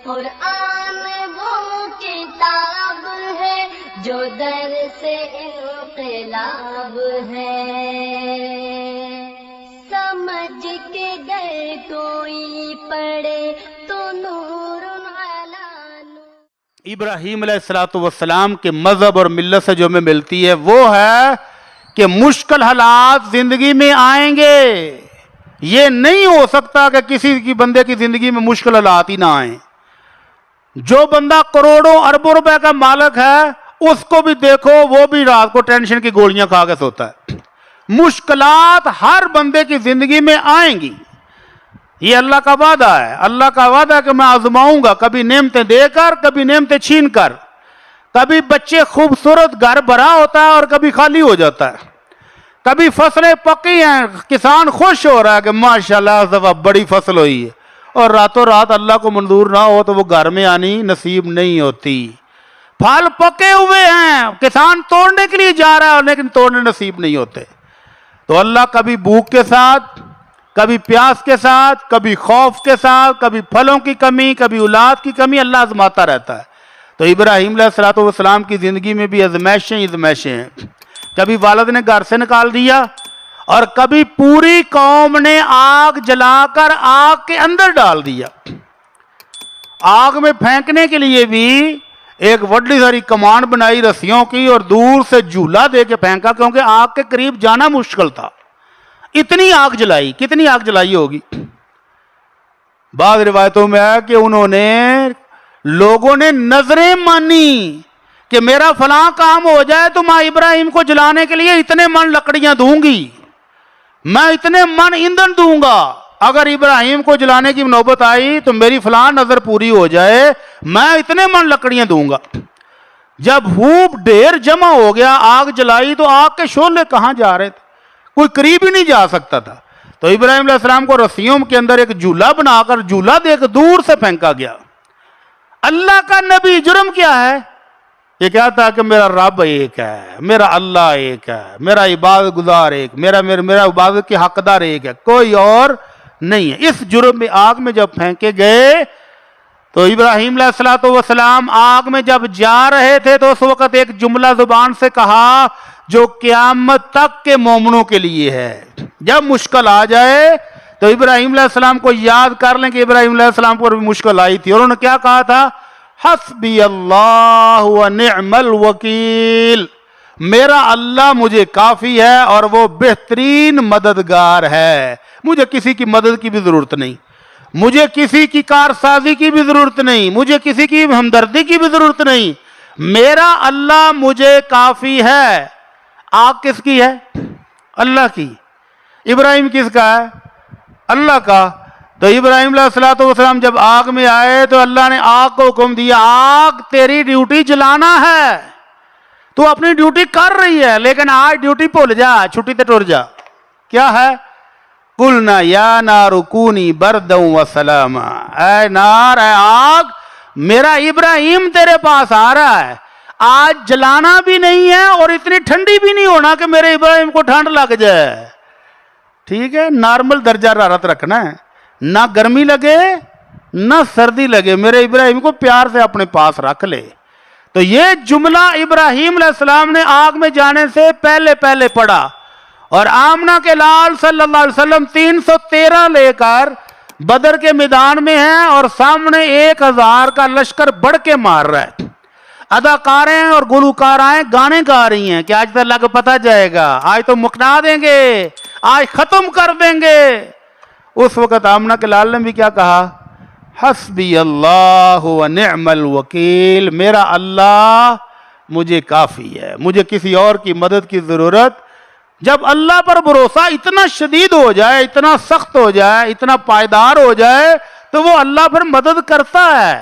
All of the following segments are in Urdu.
قرآن وہ کتاب ہے جو در سے انقلاب ہے، سمجھ کے گر کوئی پڑھے تو نور علی نور۔ ابراہیم علیہ السلام کے مذہب اور ملت سے جو ہمیں ملتی ہے وہ ہے کہ مشکل حالات زندگی میں آئیں گے۔ یہ نہیں ہو سکتا کہ کسی کی بندے کی زندگی میں مشکل حالات ہی نہ آئیں۔ جو بندہ کروڑوں اربوں روپے کا مالک ہے اس کو بھی دیکھو، وہ بھی رات کو ٹینشن کی گولیاں کھا کے سوتا ہے۔ مشکلات ہر بندے کی زندگی میں آئیں گی، یہ اللہ کا وعدہ ہے۔ اللہ کا وعدہ ہے کہ میں آزماؤں گا، کبھی نعمتیں دے کر، کبھی نعمتیں چھین کر۔ کبھی بچے خوبصورت گھر بھرا ہوتا ہے اور کبھی خالی ہو جاتا ہے۔ کبھی فصلیں پکی ہیں، کسان خوش ہو رہا ہے کہ ماشاءاللہ اس دفعہ بڑی فصل ہوئی ہے، اور راتوں رات اللہ کو منظور نہ ہو تو وہ گھر میں آنی نصیب نہیں ہوتی۔ پھل پکے ہوئے ہیں، کسان توڑنے کے لیے جا رہا ہے لیکن توڑنے نصیب نہیں ہوتے۔ تو اللہ کبھی بھوک کے ساتھ، کبھی پیاس کے ساتھ، کبھی خوف کے ساتھ، کبھی پھلوں کی کمی، کبھی اولاد کی کمی اللہ آزماتا رہتا ہے۔ تو ابراہیم علیہ السلام کی زندگی میں بھی آزمائشیں ہیں۔ کبھی والد نے گھر سے نکال دیا، اور کبھی پوری قوم نے آگ جلا کر آگ کے اندر ڈال دیا۔ آگ میں پھینکنے کے لیے بھی ایک بڑی ساری کمان بنائی رسیوں کی اور دور سے جھولا دے کے پھینکا، کیونکہ آگ کے قریب جانا مشکل تھا۔ اتنی آگ جلائی، کتنی آگ جلائی ہوگی؟ بعض روایتوں میں ہے کہ انہوں نے، لوگوں نے نظریں مانی کہ میرا فلاں کام ہو جائے تو میں ابراہیم کو جلانے کے لیے اتنے من لکڑیاں دوں گی، میں اتنے من ایندھن دوں گا، اگر ابراہیم کو جلانے کی نوبت آئی تو میری فلاں نظر پوری ہو جائے، میں اتنے من لکڑیاں دوں گا۔ جب خوب ڈھیر جمع ہو گیا، آگ جلائی تو آگ کے شعلے کہاں جا رہے تھے؟ کوئی قریب ہی نہیں جا سکتا تھا۔ تو ابراہیم علیہ السلام کو رسیوں کے اندر ایک جھولا بنا کر جھولا دے کے دور سے پھینکا گیا۔ اللہ کا نبی، جرم کیا ہے؟ یہ کہتا ہے کہ میرا رب ایک ہے، میرا اللہ ایک ہے، میرا عبادت گزار ایک، میرا عبادت کے حقدار ایک ہے، کوئی اور نہیں ہے۔ اس جرم میں آگ میں جب پھینکے گئے تو ابراہیم علیہ السلام آگ میں جب جا رہے تھے تو اس وقت ایک جملہ زبان سے کہا جو قیامت تک کے مومنوں کے لیے ہے۔ جب مشکل آ جائے تو ابراہیم علیہ السلام کو یاد کر لیں کہ ابراہیم علیہ السلام پر بھی مشکل آئی تھی، اور انہوں نے کیا کہا تھا؟ حسبی اللہ و نعم الوکیل، میرا اللہ مجھے کافی ہے اور وہ بہترین مددگار ہے، مجھے کسی کی مدد کی بھی ضرورت نہیں، مجھے کسی کی کارسازی کی بھی ضرورت نہیں، مجھے کسی کی ہمدردی کی بھی ضرورت نہیں، میرا اللہ مجھے کافی ہے۔ آگ کس کی ہے؟ اللہ کی۔ ابراہیم کس کا ہے؟ اللہ کا۔ تو ابراہیم علیہ السلام جب آگ میں آئے تو اللہ نے آگ کو حکم دیا، آگ تیری ڈیوٹی جلانا ہے، تو اپنی ڈیوٹی کر رہی ہے لیکن آج ڈیوٹی بھول جا، چھٹی تے ٹر جا۔ کیا ہے؟ قلنا یا نار کونی بردا وسلاما، اے نار، اے آگ، میرا ابراہیم تیرے پاس آ رہا ہے، آج جلانا بھی نہیں ہے اور اتنی ٹھنڈی بھی نہیں ہونا کہ میرے ابراہیم کو ٹھنڈ لگ جائے۔ ٹھیک ہے، نارمل درجہ حرارت رکھنا ہے، نہ گرمی لگے نہ سردی لگے، میرے ابراہیم کو پیار سے اپنے پاس رکھ لے۔ تو یہ جملہ ابراہیم علیہ السلام نے آگ میں جانے سے پہلے پڑھا، اور آمنہ کے لال صلی اللہ علیہ وسلم 313 لے کر بدر کے میدان میں ہیں اور سامنے 1000 کا لشکر بڑھ کے مار رہا ہے۔ اداکاریں اور گلوکارائیں گانے گا رہی ہیں کہ آج تو اللہ کو پتہ جائے گا، آج تو مکنا دیں گے، آج ختم کر دیں گے۔ اس وقت آمنہ کے لال نے بھی کیا کہا؟ حسبی اللہ و نعم الوکیل، میرا اللہ مجھے کافی ہے، مجھے کسی اور کی مدد کی ضرورت۔ جب اللہ پر بھروسہ اتنا شدید ہو جائے، اتنا سخت ہو جائے، اتنا پائیدار ہو جائے تو وہ اللہ پھر مدد کرتا ہے،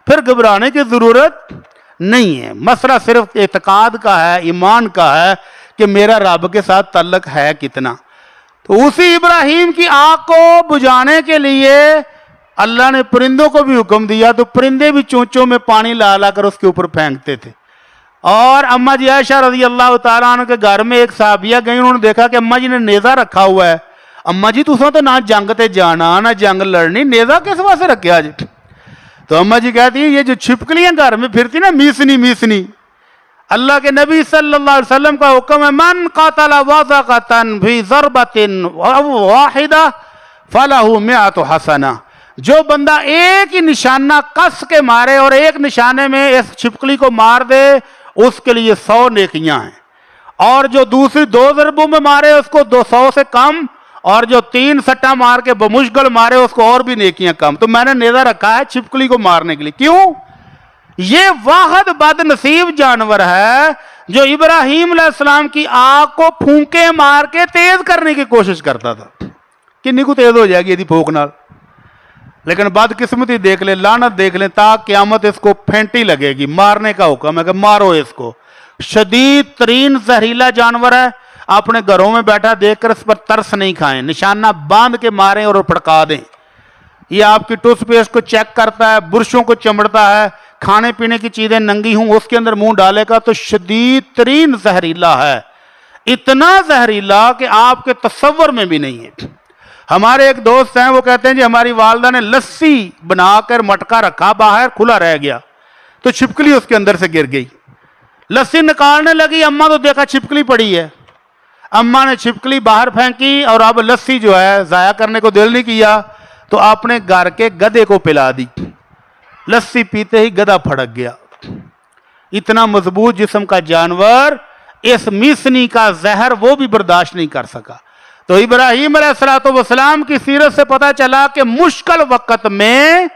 پھر گھبرانے کی ضرورت نہیں ہے۔ مسئلہ صرف اعتقاد کا ہے، ایمان کا ہے کہ میرا رب کے ساتھ تعلق ہے کتنا۔ تو اسی ابراہیم کی آگ کو بجھانے کے لیے اللہ نے پرندوں کو بھی حکم دیا، تو پرندے بھی چونچوں میں پانی لا کر اس کے اوپر پھینکتے تھے۔ اور اماں جی عائشہ رضی اللہ تعالیٰ عنہ کے گھر میں ایک صحابیہ گئی، انہوں نے دیکھا کہ اماں جی نے نیزہ رکھا ہوا ہے۔ اماں جی تساں تو نہ جنگ تے جانا نہ جنگ لڑنی، نیزہ کس واسطے رکھیا جی؟ تو اما جی کہتی ہیں یہ جو چھپکلیاں گھر میں پھرتی نا میسنی میسنی، اللہ کے نبی صلی اللہ علیہ وسلم کا حکم ہے من قاتل وضقتن فی ضربۃ واحدہ فلہ مئۃ حسنہ، جو بندہ ایک ہی نشانہ کس کے مارے اور ایک نشانے میں اس چھپکلی کو مار دے اس کے لیے 100 نیکیاں ہیں، اور جو دوسری 2 ضربوں میں مارے اس کو 200 سے کم، اور جو 3 سٹا مار کے بمشگل مارے اس کو اور بھی نیکیاں کم۔ تو میں نے نیزہ رکھا ہے چھپکلی کو مارنے کے لیے، کیوں؟ یہ واحد بد نصیب جانور ہے جو ابراہیم علیہ السلام کی آگ کو پھونکے مار کے تیز کرنے کی کوشش کرتا تھا، کنی کو تیز ہو جائے گی یدی پھونک نال، لیکن بدقسمتی دیکھ لیں، لعنت دیکھ لیں، تا قیامت اس کو پھینٹی لگے گی، مارنے کا حکم ہے کہ مارو اس کو۔ شدید ترین زہریلا جانور ہے، اپنے گھروں میں بیٹھا دیکھ کر اس پر ترس نہیں کھائیں، نشانہ باندھ کے ماریں اور پھڑکا دیں۔ یہ آپ کی ٹوتھ پیسٹ کو چیک کرتا ہے، برشوں کو چمڑتا ہے، کھانے پینے کی چیزیں ننگی ہوں اس کے اندر منہ ڈالے گا تو شدید ترین زہریلا ہے، اتنا زہریلا کہ آپ کے تصور میں بھی نہیں ہے۔ ہمارے ایک دوست ہیں، وہ کہتے ہیں جی ہماری والدہ نے لسی بنا کر مٹکا رکھا، باہر کھلا رہ گیا تو چھپکلی اس کے اندر سے گر گئی، لسی نکالنے لگی، اماں تو دیکھا چھپکلی پڑی ہے، اماں نے چھپکلی باہر پھینکی اور اب لسی جو ہے ضائع کرنے کو دل نہیں کیا تو اپنے گھر کے گدھے کو پلا دی، لسی پیتے ہی گدھا پھڑک گیا۔ اتنا مضبوط جسم کا جانور اس میسنی کا زہر وہ بھی برداشت نہیں کر سکا۔ تو ابراہیم علیہ السلام کی سیرت سے پتہ چلا کہ مشکل وقت میں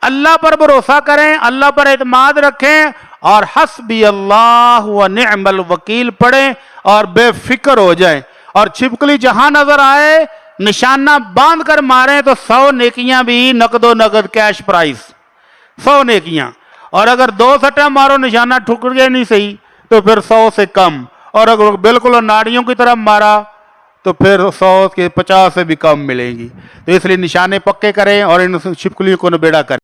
اللہ پر بھروسہ کریں، اللہ پر اعتماد رکھیں اور حسبی اللہ و نعم الوکیل پڑھیں اور بے فکر ہو جائیں، اور چھپکلی جہاں نظر آئے نشانہ باندھ کر ماریں تو 100 نیکیاں بھی نقد و نقد کیش پرائز، 100 نیکیاں، اور اگر 2 سٹا مارو نشانہ ٹھک گیا نہیں صحیح تو پھر 100 سے کم، اور اگر بالکل ناڑیوں کی طرف مارا تو پھر 100 کے 50 سے بھی کم ملیں گی۔ تو اس لیے نشانے پکے کریں اور ان چھپکلیوں کو نبیڑا کریں۔